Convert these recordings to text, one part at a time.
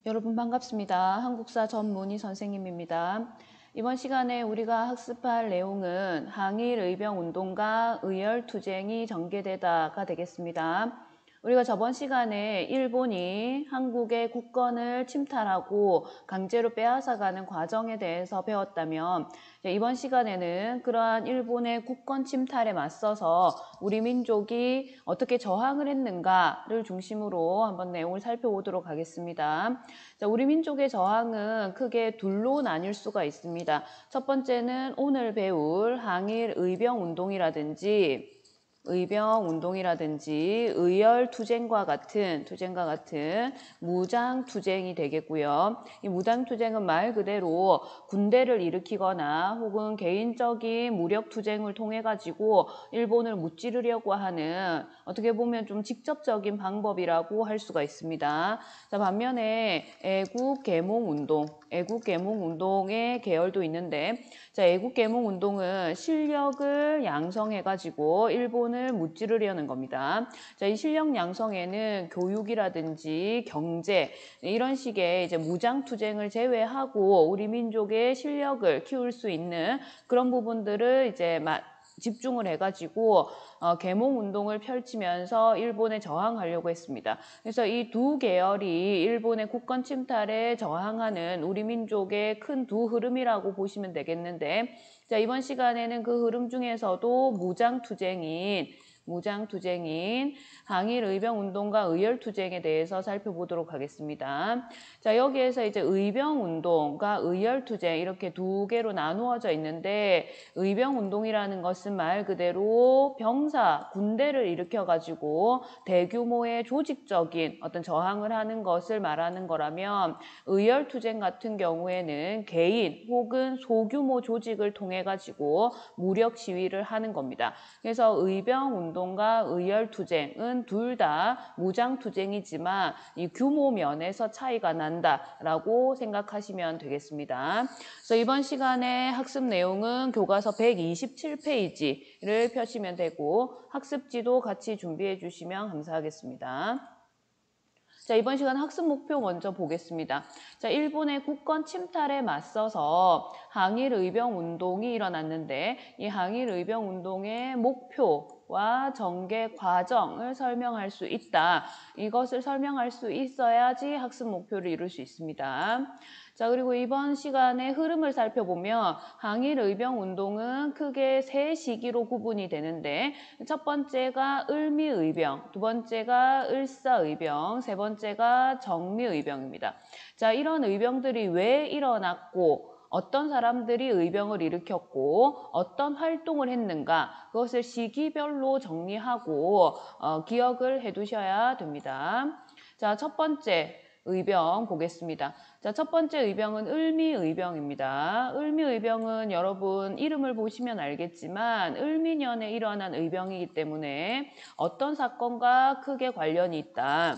여러분 반갑습니다. 한국사 전문희 선생님입니다. 이번 시간에 우리가 학습할 내용은 항일의병운동과 의열투쟁이 전개되다가 되겠습니다. 우리가 저번 시간에 일본이 한국의 국권을 침탈하고 강제로 빼앗아가는 과정에 대해서 배웠다면 이번 시간에는 그러한 일본의 국권 침탈에 맞서서 우리 민족이 어떻게 저항을 했는가를 중심으로 한번 내용을 살펴보도록 하겠습니다. 자, 우리 민족의 저항은 크게 둘로 나뉠 수가 있습니다. 첫 번째는 오늘 배울 항일의병운동이라든지 의열투쟁과 같은 무장투쟁이 되겠고요. 이 무장투쟁은 말 그대로 군대를 일으키거나 혹은 개인적인 무력투쟁을 통해 가지고 일본을 무찌르려고 하는 어떻게 보면 좀 직접적인 방법이라고 할 수가 있습니다. 자, 반면에 애국개몽운동의 계열도 있는데, 자, 애국개몽운동은 실력을 양성해 가지고 일본을 무찌르려는 겁니다. 자, 이 실력 양성에는 교육이라든지 경제 이런 식의 이제 무장투쟁을 제외하고 우리 민족의 실력을 키울 수 있는 그런 부분들을 이제 집중을 해가지고 계몽운동을 펼치면서 일본에 저항하려고 했습니다. 그래서 이 두 계열이 일본의 국권 침탈에 저항하는 우리 민족의 큰 두 흐름이라고 보시면 되겠는데, 자, 이번 시간에는 그 흐름 중에서도 무장투쟁인 항일의병운동과 의열투쟁에 대해서 살펴보도록 하겠습니다. 자, 여기에서 이제 의병운동과 의열투쟁 이렇게 두 개로 나누어져 있는데, 의병운동이라는 것은 말 그대로 군대를 일으켜가지고 대규모의 조직적인 어떤 저항을 하는 것을 말하는 거라면, 의열투쟁 같은 경우에는 개인 혹은 소규모 조직을 통해 가지고 무력 시위를 하는 겁니다. 그래서 의병운동과 의열투쟁은 둘 다 무장투쟁이지만 이 규모 면에서 차이가 난다라고 생각하시면 되겠습니다. 그래서 이번 시간에 학습 내용은 교과서 127페이지를 펴시면 되고 학습지도 같이 준비해 주시면 감사하겠습니다. 자, 이번 시간 학습 목표 먼저 보겠습니다. 자, 일본의 국권 침탈에 맞서서 항일의병운동이 일어났는데, 이 항일의병운동의 목표와 전개 과정을 설명할 수 있다. 이것을 설명할 수 있어야지 학습 목표를 이룰 수 있습니다. 자, 그리고 이번 시간의 흐름을 살펴보면 항일의병운동은 크게 세 시기로 구분이 되는데, 첫 번째가 을미의병, 두 번째가 을사의병, 세 번째가 정미의병입니다. 자, 이런 의병들이 왜 일어났고 어떤 사람들이 의병을 일으켰고 어떤 활동을 했는가, 그것을 시기별로 정리하고 기억을 해두셔야 됩니다. 자, 첫 번째 의병 보겠습니다. 자, 첫 번째 의병은 을미의병입니다. 을미의병은 여러분 이름을 보시면 알겠지만 을미년에 일어난 의병이기 때문에 어떤 사건과 크게 관련이 있다.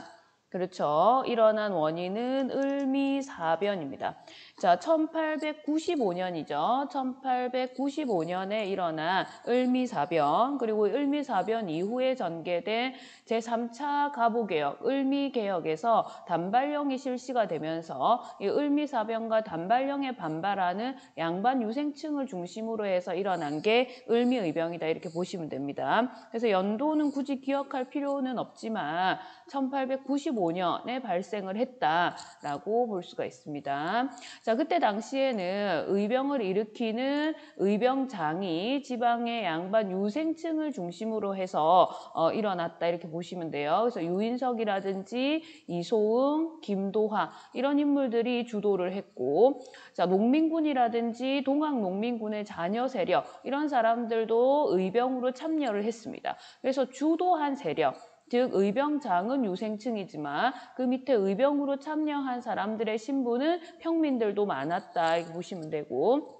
그렇죠. 일어난 원인은 을미사변입니다. 자, 1895년이죠. 1895년에 일어난 을미사변, 그리고 을미사변 이후에 전개된 제3차 가부개혁, 을미개혁에서 단발령이 실시가 되면서 이 을미사변과 단발령에 반발하는 양반 유생층을 중심으로 해서 일어난 게 을미의병이다, 이렇게 보시면 됩니다. 그래서 연도는 굳이 기억할 필요는 없지만 1895년에 발생을 했다라고 볼 수가 있습니다. 자, 그때 당시에는 의병을 일으키는 의병장이 지방의 양반 유생층을 중심으로 해서 일어났다, 이렇게 보시면 돼요. 그래서 유인석이라든지 이소응, 김도하 이런 인물들이 주도를 했고, 자, 농민군이라든지 동학농민군의 자녀 세력 이런 사람들도 의병으로 참여를 했습니다. 그래서 주도한 세력, 즉 의병장은 유생층이지만 그 밑에 의병으로 참여한 사람들의 신분은 평민들도 많았다, 이렇게 보시면 되고,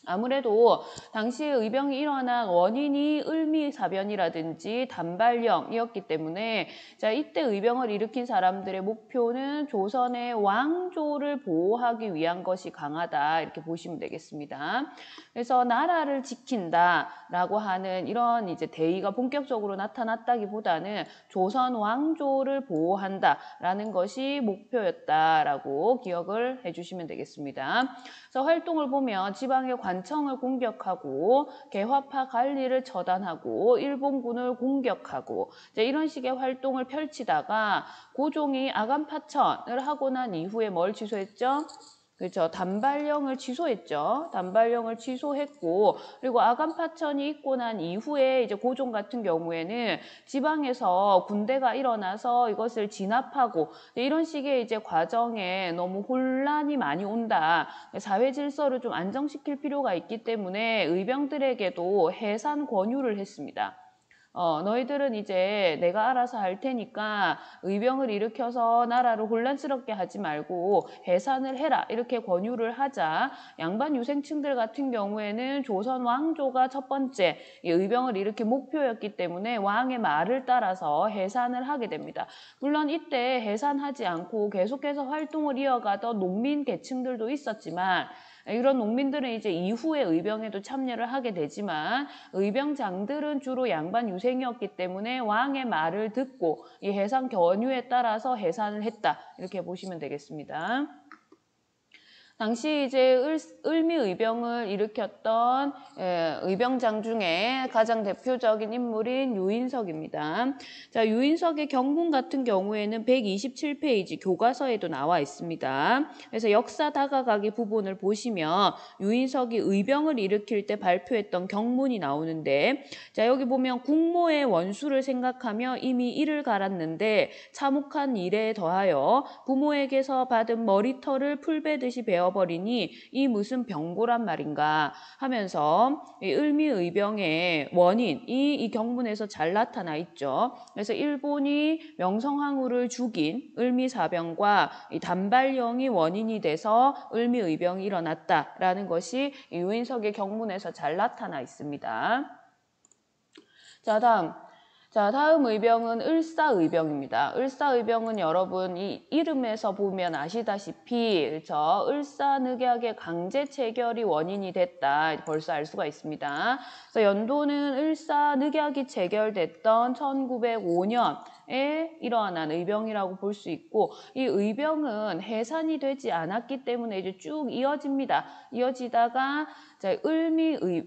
아무래도 당시 의병이 일어난 원인이 을미사변이라든지 단발령이었기 때문에 자 이때 의병을 일으킨 사람들의 목표는 조선의 왕조를 보호하기 위한 것이 강하다 이렇게 보시면 되겠습니다. 그래서 나라를 지킨다라고 하는 이런 이제 대의가 본격적으로 나타났다기보다는 조선 왕조를 보호한다라는 것이 목표였다라고 기억을 해주시면 되겠습니다. 그래서 활동을 보면 지방의 관청을 공격하고 개화파 관리를 처단하고 일본군을 공격하고 이제 이런 식의 활동을 펼치다가 고종이 아간파천을 하고 난 이후에 뭘 취소했죠? 그렇죠. 단발령을 취소했죠. 단발령을 취소했고 그리고 아간파천이 있고 난 이후에 이제 고종 같은 경우에는 지방에서 군대가 일어나서 이것을 진압하고 이런 식의 이제 과정에 너무 혼란이 많이 온다. 사회 질서를 좀 안정시킬 필요가 있기 때문에 의병들에게도 해산 권유를 했습니다. 너희들은 이제 내가 알아서 할 테니까 의병을 일으켜서 나라를 혼란스럽게 하지 말고 해산을 해라 이렇게 권유를 하자 양반 유생층들 같은 경우에는 조선 왕조가 첫 번째 의병을 일으킨 목표였기 때문에 왕의 말을 따라서 해산을 하게 됩니다. 물론 이때 해산하지 않고 계속해서 활동을 이어가던 농민 계층들도 있었지만 이런 농민들은 이제 이후에 의병에도 참여를 하게 되지만 의병장들은 주로 양반 유생이었기 때문에 왕의 말을 듣고 이 해산 권유에 따라서 해산을 했다. 이렇게 보시면 되겠습니다. 당시 이제 을미의병을 일으켰던 의병장 중에 가장 대표적인 인물인 유인석입니다. 자, 유인석의 경문 같은 경우에는 127페이지 교과서에도 나와 있습니다. 그래서 역사 다가가기 부분을 보시면 유인석이 의병을 일으킬 때 발표했던 경문이 나오는데 자, 여기 보면 국모의 원수를 생각하며 이미 이를 갈았는데 참혹한 일에 더하여 부모에게서 받은 머리털을 풀베듯이 베어 버리니 이 무슨 병고란 말인가 하면서 이 을미의병의 원인이 이 경문에서 잘 나타나 있죠. 그래서 일본이 명성황후를 죽인 을미사병과 이 단발령이 원인이 돼서 을미의병이 일어났다라는 것이 유인석의 경문에서 잘 나타나 있습니다. 자, 다음 의병은 을사의병입니다. 을사의병은 여러분 이 이름에서 보면 아시다시피 그렇죠? 을사늑약의 강제 체결이 원인이 됐다. 벌써 알 수가 있습니다. 그래서 연도는 을사늑약이 체결됐던 1905년에 일어난 의병이라고 볼 수 있고 이 의병은 해산이 되지 않았기 때문에 이제 쭉 이어집니다. 이어지다가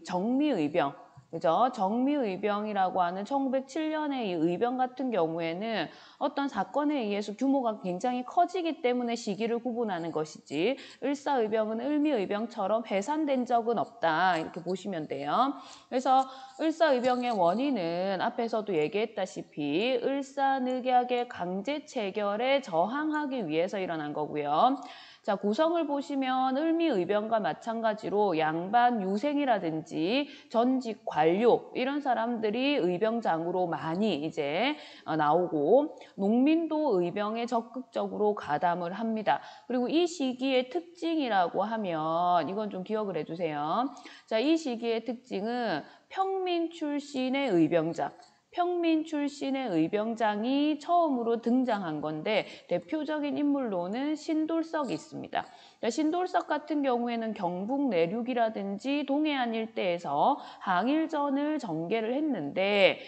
정미의병 그죠? 정미의병이라고 하는 1907년의 이 의병 같은 경우에는 어떤 사건에 의해서 규모가 굉장히 커지기 때문에 시기를 구분하는 것이지 을사의병은 을미의병처럼 해산된 적은 없다. 이렇게 보시면 돼요. 그래서 을사의병의 원인은 앞에서도 얘기했다시피 을사늑약의 강제 체결에 저항하기 위해서 일어난 거고요. 자, 구성을 보시면 을미의병과 마찬가지로 양반 유생이라든지 전직 관료 이런 사람들이 의병장으로 많이 이제 나오고 농민도 의병에 적극적으로 가담을 합니다. 그리고 이 시기의 특징이라고 하면 이건 좀 기억을 해주세요. 자, 이 시기의 특징은 평민 출신의 의병장. 평민 출신의 의병장이 처음으로 등장한 건데 대표적인 인물로는 신돌석이 있습니다. 신돌석 같은 경우에는 경북 내륙이라든지 동해안 일대에서 항일전을 전개를 했는데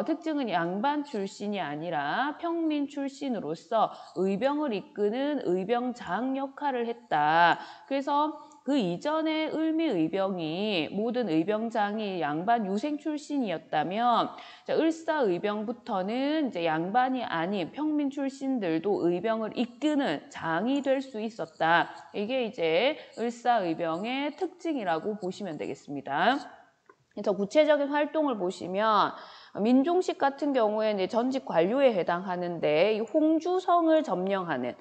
특징은 양반 출신이 아니라 평민 출신으로서 의병을 이끄는 의병장 역할을 했다. 그래서 그 이전에 을미의병이 모든 의병장이 양반 유생 출신이었다면 을사의병부터는 이제 양반이 아닌 평민 출신들도 의병을 이끄는 장이 될 수 있었다. 이게 이제 을사의병의 특징이라고 보시면 되겠습니다. 그래서 구체적인 활동을 보시면 민종식 같은 경우에는 전직 관료에 해당하는데 이 홍주성을 점령하는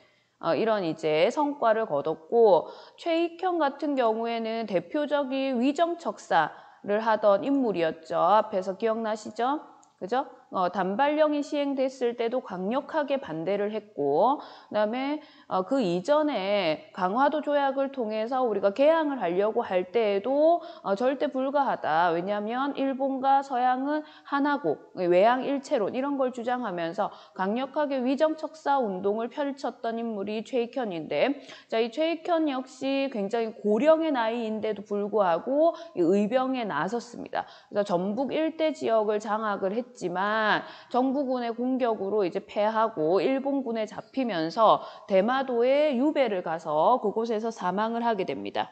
이런 이제 성과를 거뒀고 최익형 같은 경우에는 대표적인 위정척사를 하던 인물이었죠. 앞에서 기억나시죠? 그죠? 단발령이 시행됐을 때도 강력하게 반대를 했고, 그다음에 그 이전에 강화도 조약을 통해서 우리가 개항을 하려고 할 때에도 절대 불가하다. 왜냐하면 일본과 서양은 하나고 외양 일체론 이런 걸 주장하면서 강력하게 위정척사 운동을 펼쳤던 인물이 최익현인데, 자, 이 최익현 역시 굉장히 고령의 나이인데도 불구하고 이 의병에 나섰습니다. 그래서 전북 일대 지역을 장악을 했지만 정부군의 공격으로 이제 패하고 일본군에 잡히면서 대마도에 유배를 가서 그곳에서 사망을 하게 됩니다.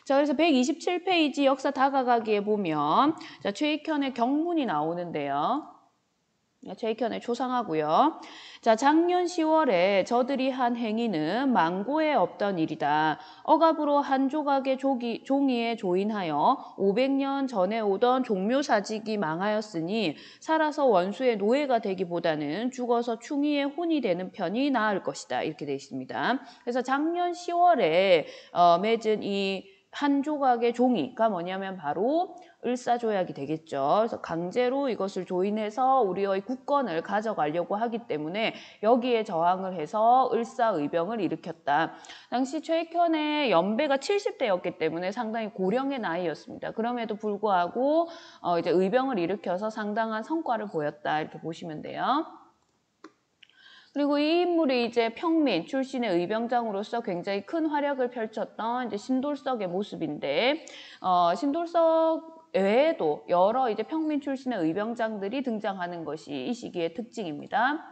자, 그래서 127페이지 역사 다가가기에 보면 자, 최익현의 경문이 나오는데요. 최익현의 초상하고요. 자, 작년 10월에 저들이 한 행위는 망고에 없던 일이다. 억압으로 한 조각의 종이에 조인하여 500년 전에 오던 종묘사직이 망하였으니 살아서 원수의 노예가 되기보다는 죽어서 충의의 혼이 되는 편이 나을 것이다. 이렇게 되어 있습니다. 그래서 작년 10월에 맺은 이 한 조각의 종이가 뭐냐면 바로 을사조약이 되겠죠. 그래서 강제로 이것을 조인해서 우리의 국권을 가져가려고 하기 때문에 여기에 저항을 해서 을사의병을 일으켰다. 당시 최익현의 연배가 70대였기 때문에 상당히 고령의 나이였습니다. 그럼에도 불구하고 이제 의병을 일으켜서 상당한 성과를 보였다. 이렇게 보시면 돼요. 그리고 이 인물이 이제 평민 출신의 의병장으로서 굉장히 큰 활약을 펼쳤던 이제 신돌석의 모습인데, 신돌석 외에도 여러 이제 평민 출신의 의병장들이 등장하는 것이 이 시기의 특징입니다.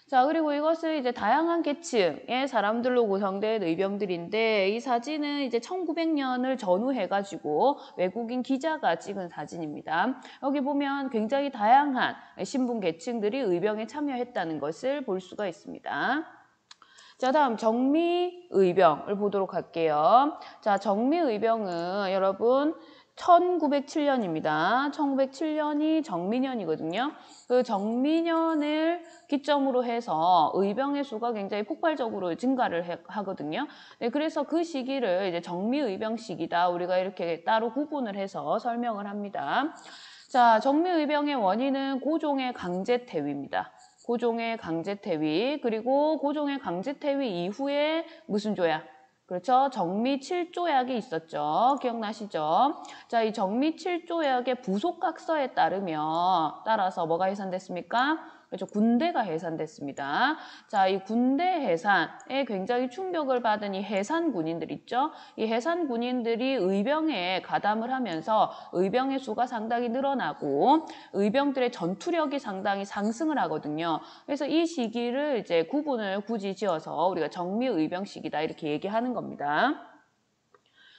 자, 그리고 이것을 이제 다양한 계층의 사람들로 구성된 의병들인데, 이 사진은 이제 1900년을 전후해가지고 외국인 기자가 찍은 사진입니다. 여기 보면 굉장히 다양한 신분 계층들이 의병에 참여했다는 것을 볼 수가 있습니다. 자, 다음 정미의병을 보도록 할게요. 자, 정미의병은 여러분 1907년입니다. 1907년이 정민년이거든요. 그 정민년을 기점으로 해서 의병의 수가 굉장히 폭발적으로 증가를 하거든요. 네, 그래서 그 시기를 이제 정미의병 시기다. 우리가 이렇게 따로 구분을 해서 설명을 합니다. 자, 정미의병의 원인은 고종의 강제퇴위입니다. 고종의 강제퇴위, 그리고 고종의 강제퇴위 이후에 무슨 조약? 그렇죠. 정미 7조약이 있었죠. 기억나시죠? 자, 이 정미 7조약의 부속각서에 따라서 뭐가 해산됐습니까? 그렇죠. 군대가 해산됐습니다. 자, 이 군대 해산에 굉장히 충격을 받은 이 해산 군인들 있죠? 이 해산 군인들이 의병에 가담을 하면서 의병의 수가 상당히 늘어나고 의병들의 전투력이 상당히 상승을 하거든요. 그래서 이 시기를 이제 구분을 굳이 지어서 우리가 정미의병 시기다 이렇게 얘기하는 겁니다.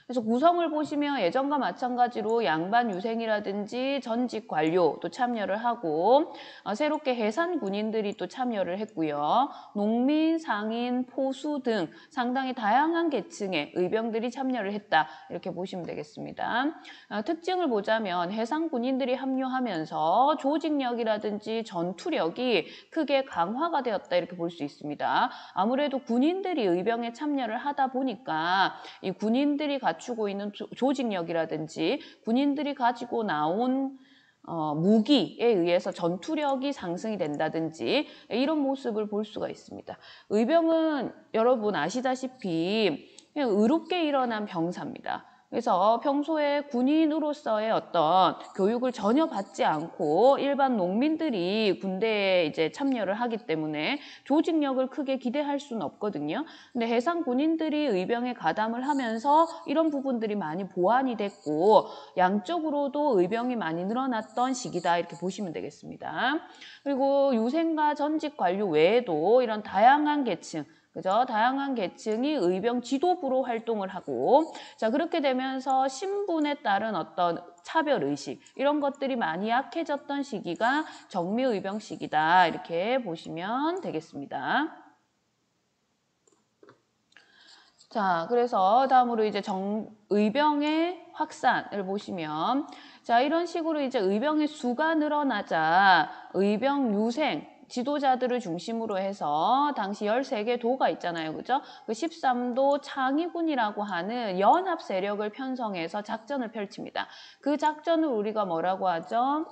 그래서 구성을 보시면 예전과 마찬가지로 양반 유생이라든지 전직 관료도 참여를 하고 새롭게 해산 군인들이 또 참여를 했고요. 농민, 상인, 포수 등 상당히 다양한 계층의 의병들이 참여를 했다. 이렇게 보시면 되겠습니다. 특징을 보자면 해상 군인들이 합류하면서 조직력이라든지 전투력이 크게 강화가 되었다. 이렇게 볼 수 있습니다. 아무래도 군인들이 의병에 참여를 하다 보니까 이 군인들이 갖추고 있는 조직력이라든지 군인들이 가지고 나온 무기에 의해서 전투력이 상승이 된다든지 이런 모습을 볼 수가 있습니다. 의병은 여러분 아시다시피 그냥 의롭게 일어난 병사입니다. 그래서 평소에 군인으로서의 어떤 교육을 전혀 받지 않고 일반 농민들이 군대에 이제 참여를 하기 때문에 조직력을 크게 기대할 수는 없거든요. 근데 해상 군인들이 의병에 가담을 하면서 이런 부분들이 많이 보완이 됐고 양적으로도 의병이 많이 늘어났던 시기다 이렇게 보시면 되겠습니다. 그리고 유생과 전직 관료 외에도 이런 다양한 계층 그죠? 다양한 계층이 의병 지도부로 활동을 하고 자 그렇게 되면서 신분에 따른 어떤 차별의식 이런 것들이 많이 약해졌던 시기가 정미의병 시기다 이렇게 보시면 되겠습니다. 자 그래서 다음으로 이제 의병의 확산을 보시면 자 이런 식으로 이제 의병의 수가 늘어나자 의병 유생 지도자들을 중심으로 해서 당시 13개 도가 있잖아요. 그죠? 그 13도 창의군이라고 하는 연합 세력을 편성해서 작전을 펼칩니다. 그 작전을 우리가 뭐라고 하죠?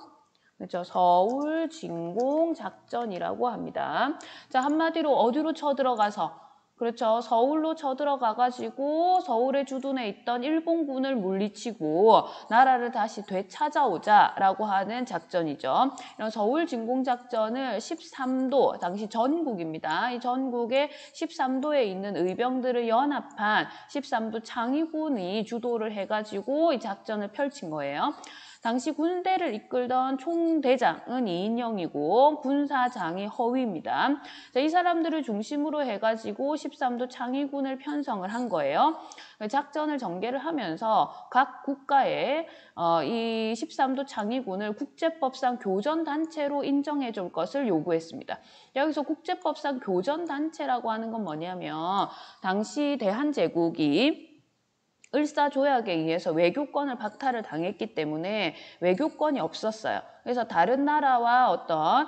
그렇죠. 서울 진공 작전이라고 합니다. 자, 한마디로 어디로 쳐들어가서 그렇죠. 서울로 쳐들어가가지고 서울에 주둔해 있던 일본군을 물리치고 나라를 다시 되찾아오자라고 하는 작전이죠. 이런 서울 진공작전을 13도, 당시 전국입니다. 이 전국의 13도에 있는 의병들을 연합한 13도 창의군이 주도를 해가지고 이 작전을 펼친 거예요. 당시 군대를 이끌던 총대장은 이인영이고 군사장이 허위입니다. 자, 이 사람들을 중심으로 해가지고 13도 창의군을 편성을 한 거예요. 작전을 전개를 하면서 각 국가에 이 13도 창의군을 국제법상 교전단체로 인정해 줄 것을 요구했습니다. 여기서 국제법상 교전단체라고 하는 건 뭐냐면 당시 대한제국이 을사조약에 의해서 외교권을 박탈을 당했기 때문에 외교권이 없었어요. 그래서 다른 나라와 어떤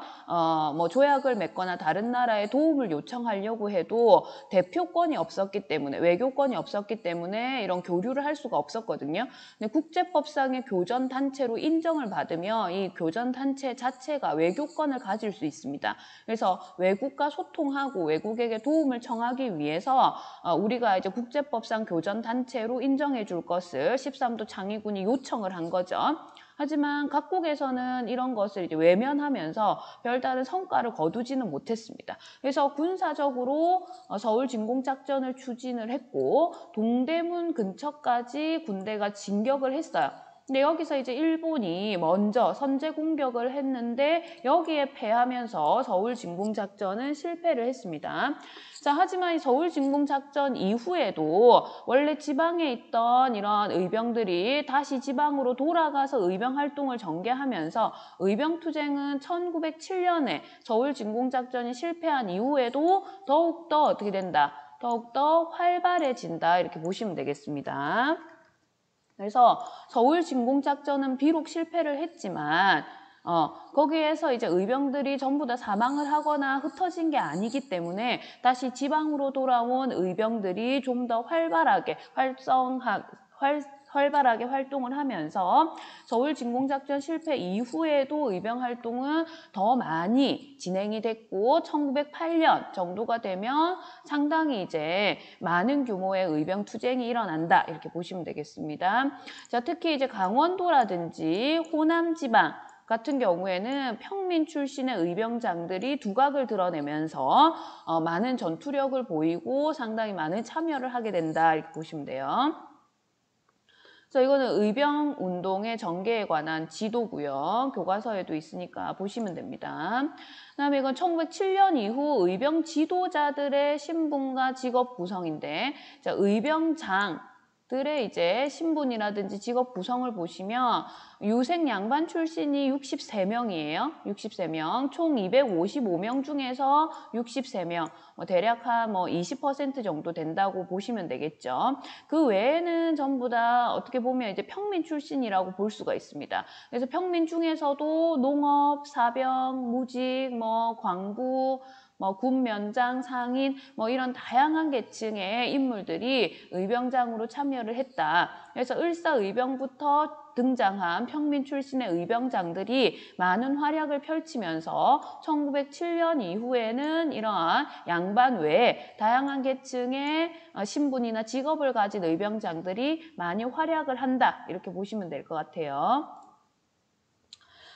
조약을 맺거나 다른 나라의 도움을 요청하려고 해도 대표권이 없었기 때문에 외교권이 없었기 때문에 이런 교류를 할 수가 없었거든요. 근데 국제법상의 교전 단체로 인정을 받으면 이 교전 단체 자체가 외교권을 가질 수 있습니다. 그래서 외국과 소통하고 외국에게 도움을 청하기 위해서 우리가 이제 국제법상 교전 단체로 인정해 줄 것을 13도 창의군이 요청을 한 거죠. 하지만 각국에서는 이런 것을 이제 외면하면서 별다른 성과를 거두지는 못했습니다. 그래서 군사적으로 서울 진공작전을 추진을 했고 동대문 근처까지 군대가 진격을 했어요. 근데 여기서 이제 일본이 먼저 선제 공격을 했는데 여기에 패하면서 서울 진공작전은 실패를 했습니다. 자, 하지만 이 서울 진공작전 이후에도 원래 지방에 있던 이런 의병들이 다시 지방으로 돌아가서 의병 활동을 전개하면서 의병투쟁은 1907년에 서울 진공작전이 실패한 이후에도 더욱더 어떻게 된다? 더욱더 활발해진다 이렇게 보시면 되겠습니다. 그래서 서울 진공작전은 비록 실패를 했지만 거기에서 이제 의병들이 전부 다 사망을 하거나 흩어진 게 아니기 때문에 다시 지방으로 돌아온 의병들이 좀 더 활발하게 활발하게 활동을 하면서 서울 진공작전 실패 이후에도 의병 활동은 더 많이 진행이 됐고 1908년 정도가 되면 상당히 이제 많은 규모의 의병 투쟁이 일어난다 이렇게 보시면 되겠습니다. 자, 특히 이제 강원도라든지 호남 지방 같은 경우에는 평민 출신의 의병장들이 두각을 드러내면서 많은 전투력을 보이고 상당히 많은 참여를 하게 된다 이렇게 보시면 돼요. 그래서 이거는 의병운동의 전개에 관한 지도고요. 교과서에도 있으니까 보시면 됩니다. 그다음에 이건 1907년 이후 의병 지도자들의 신분과 직업 구성인데, 자, 의병장들의 이제 신분이라든지 직업 구성을 보시면 유생 양반 출신이 63명이에요. 63명. 총 255명 중에서 63명. 대략 한 20% 정도 된다고 보시면 되겠죠. 그 외에는 전부 다 어떻게 보면 이제 평민 출신이라고 볼 수가 있습니다. 그래서 평민 중에서도 농업, 사병, 무직, 광부, 군면장, 상인, 이런 다양한 계층의 인물들이 의병장으로 참여를 했다. 그래서 을사의병부터 등장한 평민 출신의 의병장들이 많은 활약을 펼치면서 1907년 이후에는 이러한 양반 외에 다양한 계층의 신분이나 직업을 가진 의병장들이 많이 활약을 한다. 이렇게 보시면 될 것 같아요.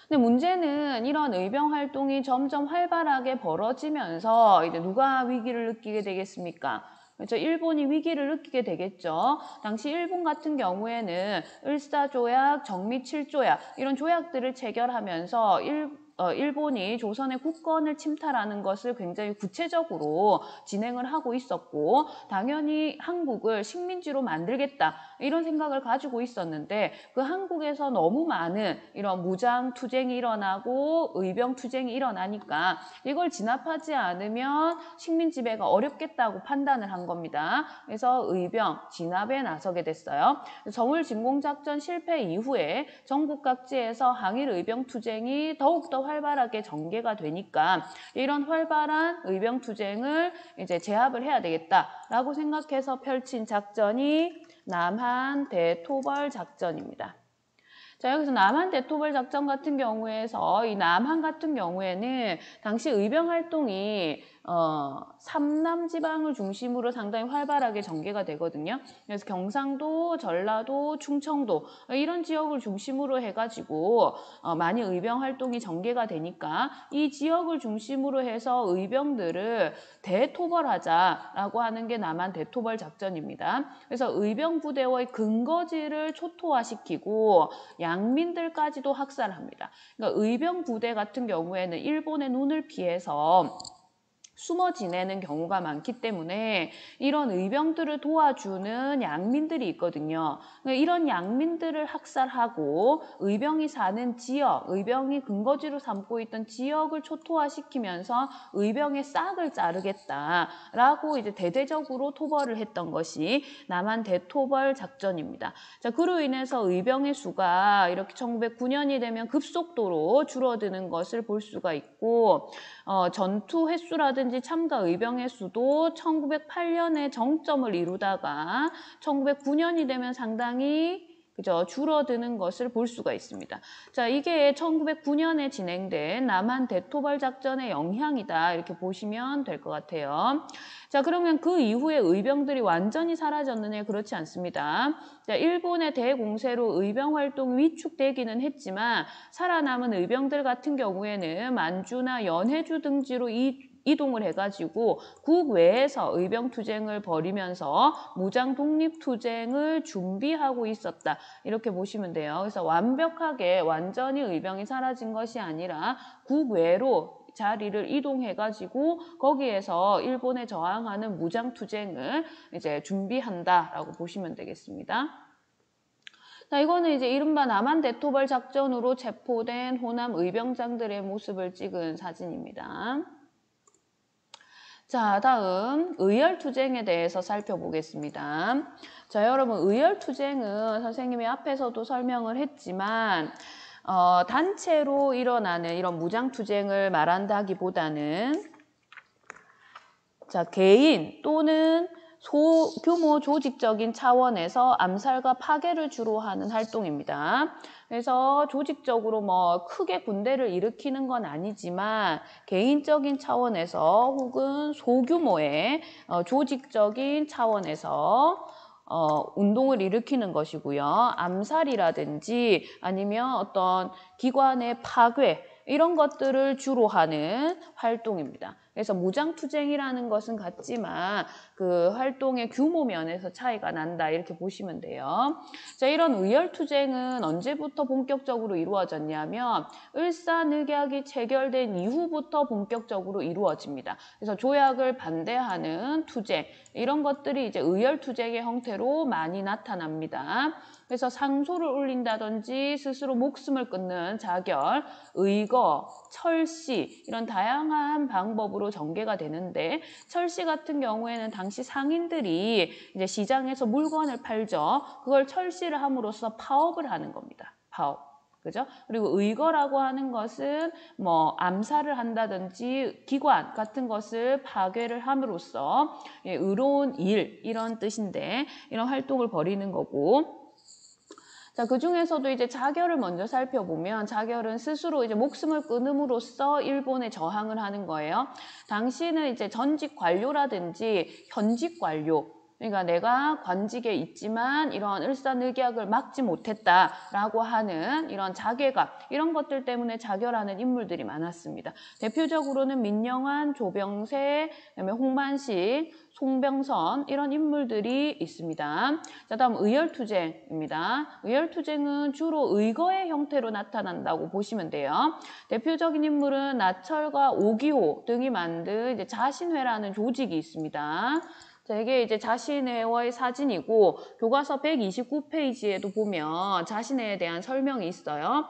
근데 문제는 이런 의병 활동이 점점 활발하게 벌어지면서 이제 누가 위기를 느끼게 되겠습니까? 그렇죠. 일본이 위기를 느끼게 되겠죠. 당시 일본 같은 경우에는 을사조약, 정미칠조약 이런 조약들을 체결하면서 일본이 조선의 국권을 침탈하는 것을 굉장히 구체적으로 진행을 하고 있었고 당연히 한국을 식민지로 만들겠다 이런 생각을 가지고 있었는데 그 한국에서 너무 많은 이런 무장 투쟁이 일어나고 의병 투쟁이 일어나니까 이걸 진압하지 않으면 식민 지배가 어렵겠다고 판단을 한 겁니다. 그래서 의병 진압에 나서게 됐어요. 서울 진공작전 실패 이후에 전국 각지에서 항일 의병 투쟁이 더욱더 활발하게 전개가 되니까 이런 활발한 의병 투쟁을 이제 제압을 해야 되겠다라고 생각해서 펼친 작전이 남한 대토벌 작전입니다. 자, 여기서 남한 대토벌 작전 같은 경우에서 이 남한 같은 경우에는 당시 의병 활동이 삼남 지방을 중심으로 상당히 활발하게 전개가 되거든요. 그래서 경상도, 전라도, 충청도 이런 지역을 중심으로 해가지고 많이 의병 활동이 전개가 되니까 이 지역을 중심으로 해서 의병들을 대토벌하자라고 하는 게 남한 대토벌 작전입니다. 그래서 의병 부대의 근거지를 초토화시키고 양민들까지도 학살합니다. 그러니까 의병 부대 같은 경우에는 일본의 눈을 피해서 숨어 지내는 경우가 많기 때문에 이런 의병들을 도와주는 양민들이 있거든요. 이런 양민들을 학살하고 의병이 사는 지역, 의병이 근거지로 삼고 있던 지역을 초토화시키면서 의병의 싹을 자르겠다라고 이제 대대적으로 토벌을 했던 것이 남한 대토벌 작전입니다. 자, 그로 인해서 의병의 수가 이렇게 1909년이 되면 급속도로 줄어드는 것을 볼 수가 있고 전투 횟수라든지 참가 의병의 수도 1908년에 정점을 이루다가 1909년이 되면 상당히 줄어드는 것을 볼 수가 있습니다. 자, 이게 1909년에 진행된 남한 대토벌 작전의 영향이다 이렇게 보시면 될 것 같아요. 자, 그러면 그 이후에 의병들이 완전히 사라졌느냐? 그렇지 않습니다. 자, 일본의 대공세로 의병 활동이 위축되기는 했지만 살아남은 의병들 같은 경우에는 만주나 연해주 등지로 이동을 해가지고 국외에서 의병 투쟁을 벌이면서 무장 독립 투쟁을 준비하고 있었다. 이렇게 보시면 돼요. 그래서 완전히 의병이 사라진 것이 아니라 국외로 자리를 이동해가지고 거기에서 일본에 저항하는 무장 투쟁을 이제 준비한다라고 보시면 되겠습니다. 자, 이거는 이제 이른바 남한 대토벌 작전으로 체포된 호남 의병장들의 모습을 찍은 사진입니다. 자, 다음 의열투쟁에 대해서 살펴보겠습니다. 자, 여러분 의열투쟁은 선생님이 앞에서도 설명을 했지만 단체로 일어나는 이런 무장투쟁을 말한다기보다는 자, 개인 또는 소규모 조직적인 차원에서 암살과 파괴를 주로 하는 활동입니다. 그래서 조직적으로 크게 군대를 일으키는 건 아니지만 개인적인 차원에서 혹은 소규모의 조직적인 차원에서 운동을 일으키는 것이고요. 암살이라든지 아니면 어떤 기관의 파괴 이런 것들을 주로 하는 활동입니다. 그래서 무장투쟁이라는 것은 같지만 그 활동의 규모 면에서 차이가 난다 이렇게 보시면 돼요. 자, 이런 의열투쟁은 언제부터 본격적으로 이루어졌냐면 을사늑약이 체결된 이후부터 본격적으로 이루어집니다. 그래서 조약을 반대하는 투쟁 이런 것들이 이제 의열투쟁의 형태로 많이 나타납니다. 그래서 상소를 올린다든지 스스로 목숨을 끊는 자결, 의거, 철시 이런 다양한 방법으로 전개가 되는데 철시 같은 경우에는 당시 상인들이 이제 시장에서 물건을 팔죠. 그걸 철시를 함으로써 파업을 하는 겁니다. 파업. 그죠? 그리고 의거라고 하는 것은 암살을 한다든지 기관 같은 것을 파괴를 함으로써 의로운 일 이런 뜻인데 이런 활동을 벌이는 거고 자, 그 중에서도 이제 자결을 먼저 살펴보면 자결은 스스로 이제 목숨을 끊음으로써 일본에 저항을 하는 거예요. 당시는 이제 전직 관료라든지 현직 관료 그러니까 내가 관직에 있지만 이런 을사늑약을 막지 못했다라고 하는 이런 자괴감 이런 것들 때문에 자결하는 인물들이 많았습니다. 대표적으로는 민영환, 조병세, 그다음에 홍만식, 송병선 이런 인물들이 있습니다. 자, 다음 의열투쟁입니다. 의열투쟁은 주로 의거의 형태로 나타난다고 보시면 돼요. 대표적인 인물은 나철과 오기호 등이 만든 이제 자신회라는 조직이 있습니다. 자, 이게 이제 자신회의 사진이고 교과서 129페이지에도 보면 자신회에 대한 설명이 있어요.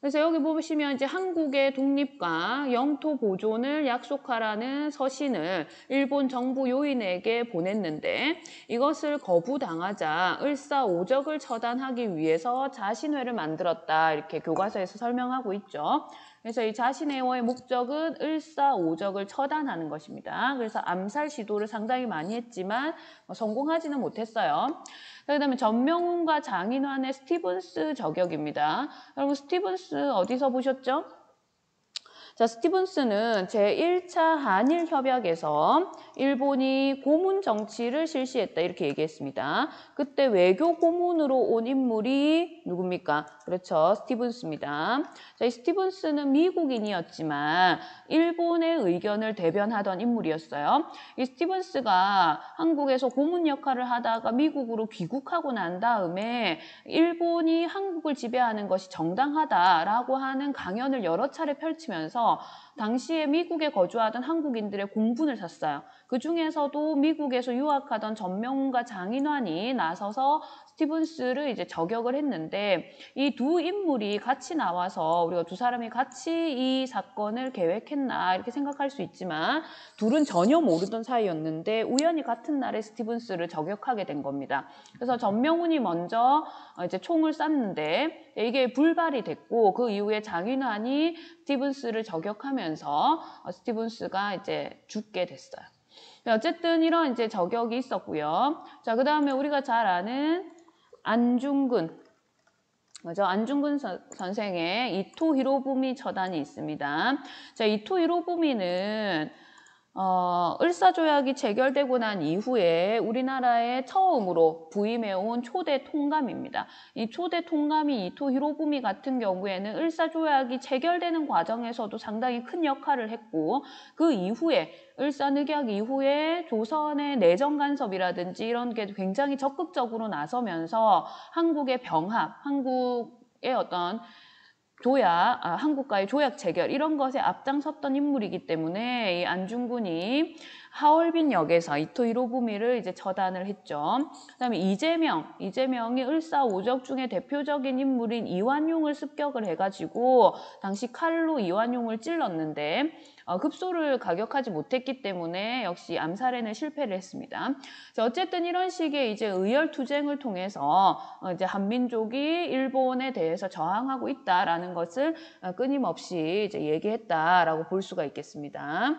그래서 여기 보시면 이제 한국의 독립과 영토 보존을 약속하라는 서신을 일본 정부 요인에게 보냈는데 이것을 거부당하자 을사오적을 처단하기 위해서 자신회를 만들었다 이렇게 교과서에서 설명하고 있죠. 그래서 이 자신의 목적은 을사오적을 처단하는 것입니다. 그래서 암살 시도를 상당히 많이 했지만 성공하지는 못했어요. 그 다음에 전명훈과 장인환의 스티븐스 저격입니다. 여러분 스티븐스 어디서 보셨죠? 자, 스티븐스는 제1차 한일 협약에서 일본이 고문 정치를 실시했다 이렇게 얘기했습니다. 그때 외교 고문으로 온 인물이 누굽니까? 그렇죠. 스티븐스입니다. 자, 이 스티븐스는 미국인이었지만 일본의 의견을 대변하던 인물이었어요. 이 스티븐스가 한국에서 고문 역할을 하다가 미국으로 귀국하고 난 다음에 일본이 한국을 지배하는 것이 정당하다라고 하는 강연을 여러 차례 펼치면서 당시에 미국에 거주하던 한국인들의 공분을 샀어요. 그 중에서도 미국에서 유학하던 전명훈과 장인환이 나서서 스티븐스를 이제 저격을 했는데 이 두 인물이 같이 나와서 우리가 두 사람이 같이 이 사건을 계획했나 이렇게 생각할 수 있지만 둘은 전혀 모르던 사이였는데 우연히 같은 날에 스티븐스를 저격하게 된 겁니다. 그래서 전명훈이 먼저 이제 총을 쐈는데 이게 불발이 됐고 그 이후에 장인환이 스티븐스를 저격하면서 스티븐스가 이제 죽게 됐어요. 어쨌든 이런 이제 저격이 있었고요. 자, 그 다음에 우리가 잘 아는 안중근, 그죠? 안중근 선생의 이토 히로부미 처단이 있습니다. 자, 이토 히로부미는 을사조약이 체결되고 난 이후에 우리나라에 처음으로 부임해온 초대 통감입니다. 이 초대 통감이 이토 히로부미 같은 경우에는 을사조약이 체결되는 과정에서도 상당히 큰 역할을 했고 그 이후에 을사늑약 이후에 조선의 내정 간섭이라든지 이런 게 굉장히 적극적으로 나서면서 한국의 병합, 한국의 어떤 한국과의 조약 체결 이런 것에 앞장섰던 인물이기 때문에 이 안중근이 하얼빈 역에서 이토 히로부미를 이제 처단을 했죠. 그다음에 이재명이 을사오적 중에 대표적인 인물인 이완용을 습격을 해가지고 당시 칼로 이완용을 찔렀는데 급소를 가격하지 못했기 때문에 역시 암살에는 실패를 했습니다. 어쨌든 이런 식의 이제 의열투쟁을 통해서 이제 한민족이 일본에 대해서 저항하고 있다라는 것을 끊임없이 이제 얘기했다라고 볼 수가 있겠습니다.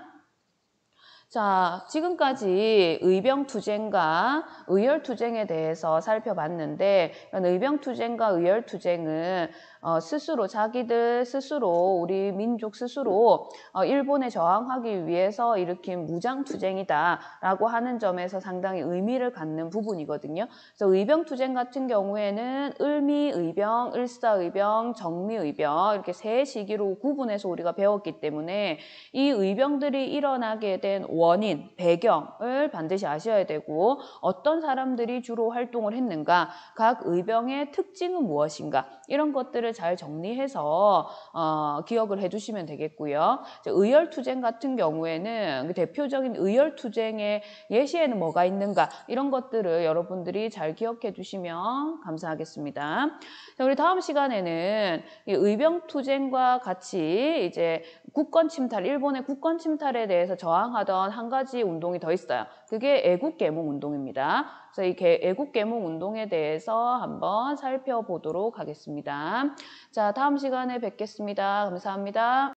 자, 지금까지 의병투쟁과 의열투쟁에 대해서 살펴봤는데 의병투쟁과 의열투쟁은 스스로 자기들 스스로 우리 민족 스스로 일본에 저항하기 위해서 일으킨 무장투쟁이다라고 하는 점에서 상당히 의미를 갖는 부분이거든요. 그래서 의병투쟁 같은 경우에는 을미의병, 을사의병, 정미의병 이렇게 세 시기로 구분해서 우리가 배웠기 때문에 이 의병들이 일어나게 된 원인, 배경을 반드시 아셔야 되고 어떤 사람들이 주로 활동을 했는가, 각 의병의 특징은 무엇인가 이런 것들을 잘 정리해서 기억을 해두시면 되겠고요. 의열투쟁 같은 경우에는 그 대표적인 의열투쟁의 예시에는 뭐가 있는가 이런 것들을 여러분들이 잘 기억해 두시면 감사하겠습니다. 자, 우리 다음 시간에는 이 의병투쟁과 같이 이제 국권 침탈, 일본의 국권 침탈에 대해서 저항하던 한 가지 운동이 더 있어요. 그게 애국계몽 운동입니다. 그래서 이 애국계몽 운동에 대해서 한번 살펴보도록 하겠습니다. 자, 다음 시간에 뵙겠습니다. 감사합니다.